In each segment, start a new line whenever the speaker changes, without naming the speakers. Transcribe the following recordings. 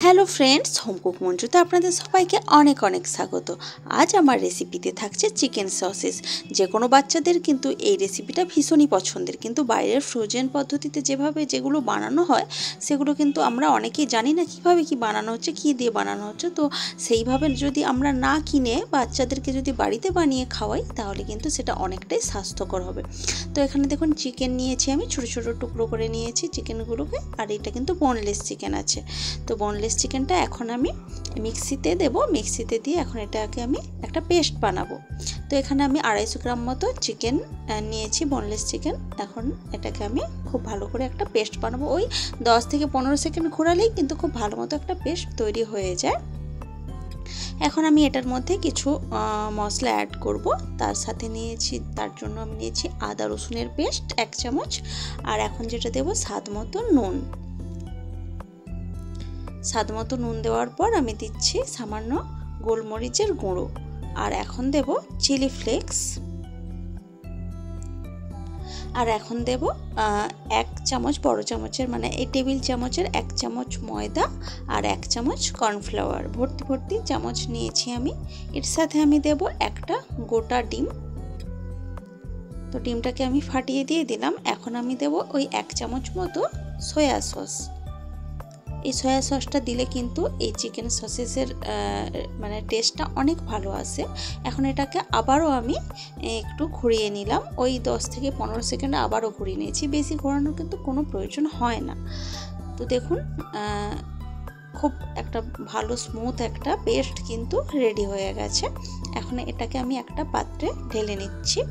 Hello friends, home cook মঞ্জুতে আপনাদের সবাইকে অনেক অনেক স্বাগত। আজ আমার রেসিপিতে থাকছে চিকেন সসেস। যে কোনো বাচ্চাদের কিন্তু এই রেসিপিটা ভীষণই পছন্দের, কিন্তু বাইরের ফ্রোজেন পদ্ধতিতে যেগুলো বানানো হয় সেগুলো কিন্তু আমরা অনেকেই জানি না কীভাবে কি বানানো হচ্ছে, কী দিয়ে বানানো হচ্ছে। তো সেইভাবে যদি আমরা না কিনে বাচ্চাদেরকে যদি বাড়িতে বানিয়ে খাওয়াই তাহলে কিন্তু সেটা অনেকটাই স্বাস্থ্যকর হবে। তো এখানে দেখুন চিকেন নিয়েছি, আমি ছোটো ছোটো টুকরো করে নিয়েছি চিকেনগুলোকে, আর এটা কিন্তু বোনলেস চিকেন আছে। তো বোনলেস চিকেনটা এখন আমি মিক্সিতে দেব, মিক্সিতে দিয়ে এখন এটাকে আমি একটা পেস্ট বানাবো। তো এখানে আমি 250 গ্রাম মতো চিকেন নিয়েছি, বোনলেস চিকেন। এখন এটাকে আমি খুব ভালো করে একটা পেস্ট বানাবো। ওই 10 থেকে 15 সেকেন্ড ঘোরালেই কিন্তু খুব ভালো মতো একটা পেস্ট তৈরি হয়ে যায়। এখন আমি এটার মধ্যে কিছু মশলা অ্যাড করব। তার জন্য আমি নিয়েছি আদা রসুনের পেস্ট 1 চামচ, আর এখন যেটা দেব স্বাদ মতো নুন। স্বাদ মতো নুন দেওয়ার পর আমি দিচ্ছি সামান্য গোলমরিচের গুঁড়ো, আর এখন দেব চিলি ফ্লেক্স, আর এখন দেব 1 চামচ বড় চামচের, মানে এই টেবিল চামচের 1 চামচ ময়দা আর 1 চামচ কর্নফ্লাওয়ার, ভর্তি চামচ নিয়েছি আমি। এর সাথে আমি দেব একটা গোটা ডিম। তো ডিমটাকে আমি ফাটিয়ে দিয়ে দিলাম। এখন আমি দেব ওই 1 চামচ মতো সয়া সস। এই সয়া সসটা দিলে কিন্তু এই চিকেন সসেসের মানে টেস্টটা অনেক ভালো আসে। এখন এটাকে আবারও আমি একটু ঘুরিয়ে নিলাম, ওই 10 থেকে 15 সেকেন্ড আবারও ঘুরিয়ে নিয়েছি। বেশি ঘোরানোর কিন্তু কোনো প্রয়োজন হয় না। তো দেখুন খুব একটা ভালো স্মুথ একটা পেস্ট কিন্তু রেডি হয়ে গেছে। এখন এটাকে আমি একটা পাত্রে ঢেলে নিচ্ছি।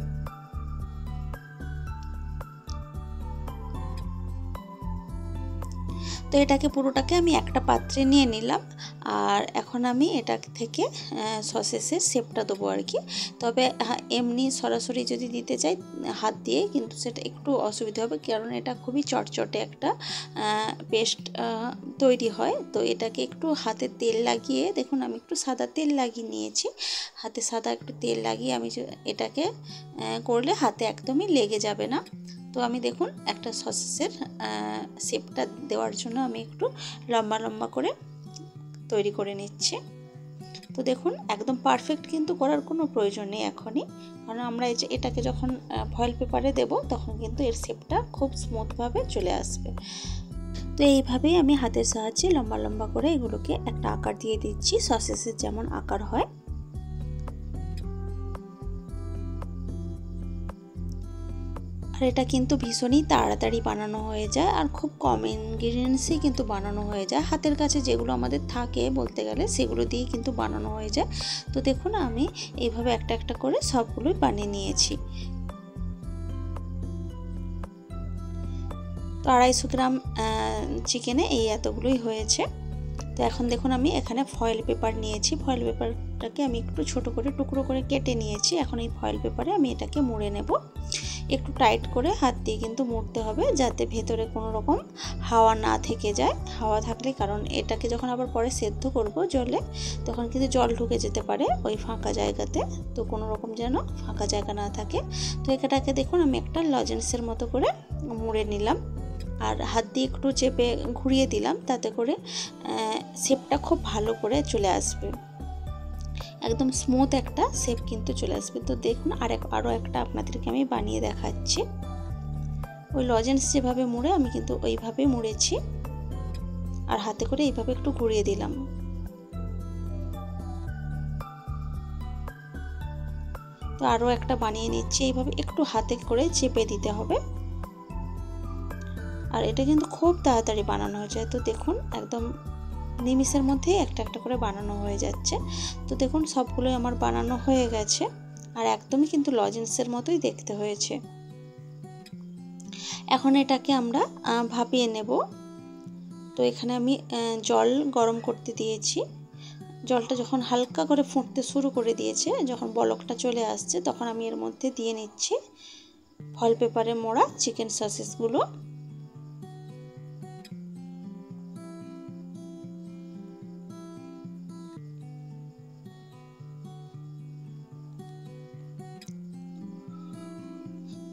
তো এটাকে পুরোটাকে আমি একটা পাত্রে নিয়ে নিলাম, আর এখন আমি এটা থেকে সসেসের শেপটা দেবো আর কি। তবে এমনি সরাসরি যদি দিতে চাই হাত দিয়ে, কিন্তু সেটা একটু অসুবিধা হবে, কারণ এটা খুবই চটচটে একটা পেস্ট তৈরি হয়। তো এটাকে একটু হাতে তেল লাগিয়ে, দেখুন আমি একটু সাদা তেল লাগিয়ে নিয়েছি, হাতে সাদা একটু তেল লাগিয়ে আমি এটাকে করলে হাতে একদমই লেগে যাবে না। তো আমি দেখুন একটা সসেসের শেপটা দেওয়ার জন্য আমি একটু লম্বা লম্বা করে তৈরি করে নিচ্ছি। তো দেখুন একদম পারফেক্ট কিন্তু করার কোনো প্রয়োজন নেই এখনই, কারণ আমরা এটাকে যখন ফয়েল পেপারে দেব তখন কিন্তু এর শেপটা খুব স্মুথভাবে চলে আসবে। তো এইভাবেই আমি হাতের সাহায্যে লম্বা লম্বা করে এগুলোকে একটা আকার দিয়ে দিচ্ছি, সসেসের যেমন আকার হয়। আর এটা কিন্তু ভীষণই তাড়াতাড়ি বানানো হয়ে যায়, আর খুব কম ইনগ্রিডিয়েন্টসেই কিন্তু বানানো হয়ে যায়। হাতের কাছে যেগুলো আমাদের থাকে বলতে গেলে সেগুলো দিয়েই কিন্তু বানানো হয়ে যায়। তো দেখুন আমি এইভাবে একটা একটা করে সবগুলোই বানিয়ে নিয়েছি। তো 250 গ্রাম চিকেনে এই এতগুলোই হয়েছে। তো এখন দেখুন আমি এখানে ফয়েল পেপার নিয়েছি, ফয়েল পেপারটাকে আমি একটু ছোট করে টুকরো করে কেটে নিয়েছি। এখন এই ফয়েল পেপারে আমি এটাকে মুড়ে নেব। একটু টাইট করে হাত দিয়ে কিন্তু মুড়তে হবে, যাতে ভেতরে কোনো রকম হাওয়া না থেকে যায়। হাওয়া থাকলে, কারণ এটাকে যখন আবার পরে সেদ্ধ করব জলে, তখন কিন্তু জল ঢুকে যেতে পারে ওই ফাঁকা জায়গাতে। তো কোনো রকম যেন ফাঁকা জায়গা না থাকে। তো এটাকে দেখুন আমি একটা লজেন্সের মতো করে মুড়ে নিলাম, আর হাত দিয়ে একটু চেপে ঘুরিয়ে দিলাম, তাতে করে শেপটা খুব ভালো করে চলে আসবে, একদম স্মুথ একটা শেপ কিন্তু চলে আসবে। তো দেখুন আরও একটা আপনাদেরকে আমি বানিয়ে দেখাচ্ছি। ওই লজেন্স যেভাবে মুড়ে আমি কিন্তু ওইভাবেই মুড়েছি, আর হাতে করে এইভাবে একটু ঘুরিয়ে দিলাম। তো আরও একটা বানিয়ে নিচ্ছি, এইভাবে একটু হাতে করে চেপে দিতে হবে, আর এটা কিন্তু খুব তাড়াতাড়ি বানানো হয়ে যায়। তো দেখুন একদম নিমিষের মধ্যেই একটা একটা করে বানানো হয়ে যাচ্ছে। তো দেখুন সবগুলোই আমার বানানো হয়ে গেছে, আর একদমই কিন্তু লজেন্সের মতোই দেখতে হয়েছে। এখন এটাকে আমরা ভাপিয়ে নেব। তো এখানে আমি জল গরম করতে দিয়েছি। জলটা যখন হালকা করে ফুটতে শুরু করে দিয়েছে, যখন বলকটা চলে আসছে, তখন আমি এর মধ্যে দিয়ে নিচ্ছি ফয়েল পেপারে মোড়া চিকেন সসেসগুলো।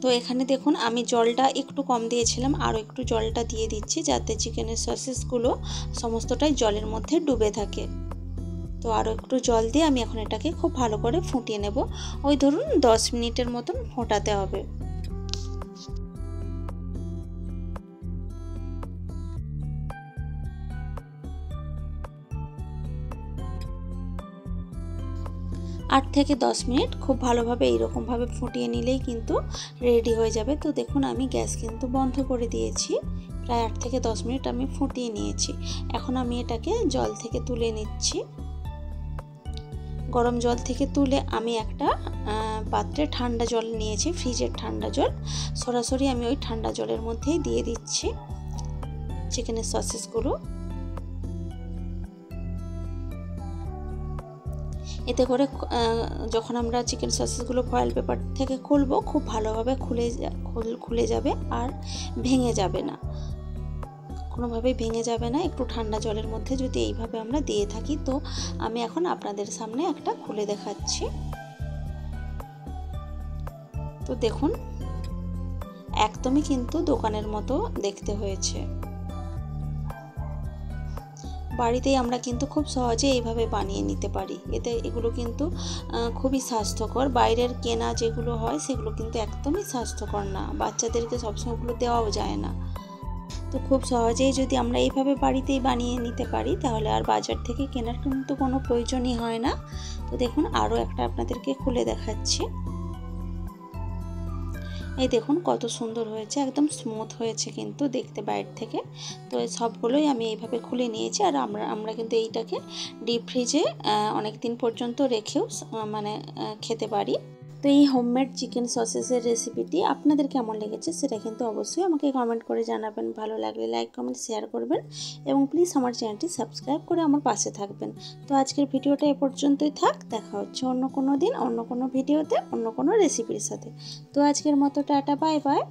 তো তো এখানে দেখুন আমি জলটা একটু কম দিয়েছিলাম, আরও একটু জলটা দিয়ে দিচ্ছি যাতে চিকেনের সসেসগুলো সমস্তটাই জলের মধ্যে ডুবে থাকে। তো আরও একটু জল দিয়ে আমি এখন এটাকে খুব ভালো করে ফুটিয়ে নেব। ওই ধরুন 10 মিনিটের মতন ফোটাতে হবে। आठ থেকে 10 মিনিট খুব ভালোভাবে এইরকমভাবে ফুটিয়ে নিলেই কিন্তু রেডি হয়ে যাবে। তো দেখুন আমি গ্যাস কিন্তু বন্ধ করে দিয়েছি। প্রায় 8 থেকে 10 মিনিট আমি ফুটিয়ে নিয়েছি। এখন আমি এটাকে জল থেকে তুলে নিচ্ছি। গরম জল থেকে তুলে আমি একটা পাত্রে ঠান্ডা জল নিয়েছি, ফ্রিজের ঠান্ডা জল। সরাসরি আমি ওই ঠান্ডা জলের মধ্যেই দিয়ে দিচ্ছি চিকেনের সসেসগুলো। এতে করে যখন আমরা চিকেন সসেসগুলো ফয়েল পেপার থেকে খুলবো খুব ভালোভাবে খুলে যাবে আর ভেঙে যাবে না, কোনোভাবেই ভেঙে যাবে না। একটু ঠান্ডা জলের মধ্যে যদি এইভাবে আমরা দিয়ে থাকি। তো আমি এখন আপনাদের সামনে একটা খুলে দেখাচ্ছি। তো দেখুন একদমই কিন্তু দোকানের মতো দেখতে হয়েছে। বাড়িতেই আমরা কিন্তু খুব সহজে এইভাবে বানিয়ে নিতে পারি। এগুলো কিন্তু খুবই স্বাস্থ্যকর। বাইরের কেনা যেগুলো হয় সেগুলো কিন্তু একদমই স্বাস্থ্যকর না, বাচ্চাদেরকে সবসময় ওগুলো দেওয়াও যায় না। তো খুব সহজেই যদি আমরা এইভাবে বাড়িতেই বানিয়ে নিতে পারি তাহলে আর বাজার থেকে কেনার কিন্তু কোনো প্রয়োজনই হয় না। তো দেখুন আরও একটা আপনাদেরকে খুলে দেখাচ্ছি। এই দেখুন কত সুন্দর হয়েছে, একদম স্মুথ হয়েছে কিন্তু দেখতে বাইরে থেকে। তো সবগুলোই আমি এইভাবে খুলে নিয়েছি। আর আমরা কিন্তু এইটাকে ডিপ ফ্রিজে অনেক দিন পর্যন্ত রেখেও মানে খেতে পারি। তো এই হোমমেড চিকেন সসেসের রেসিপিটি আপনাদের কেমন লেগেছে সেটা কিন্তু অবশ্যই আমাকে কমেন্ট করে জানাবেন। ভালো লাগলে লাইক কমেন্ট শেয়ার করবেন এবং প্লিজ আমার চ্যানেলটি সাবস্ক্রাইব করে আমার পাশে থাকবেন। তো আজকের ভিডিওটা এ পর্যন্তই থাক, দেখা হচ্ছে অন্য কোনো দিন অন্য কোনো ভিডিওতে অন্য কোনো রেসিপির সাথে। তো আজকের মতো টাটা, বাই বাই।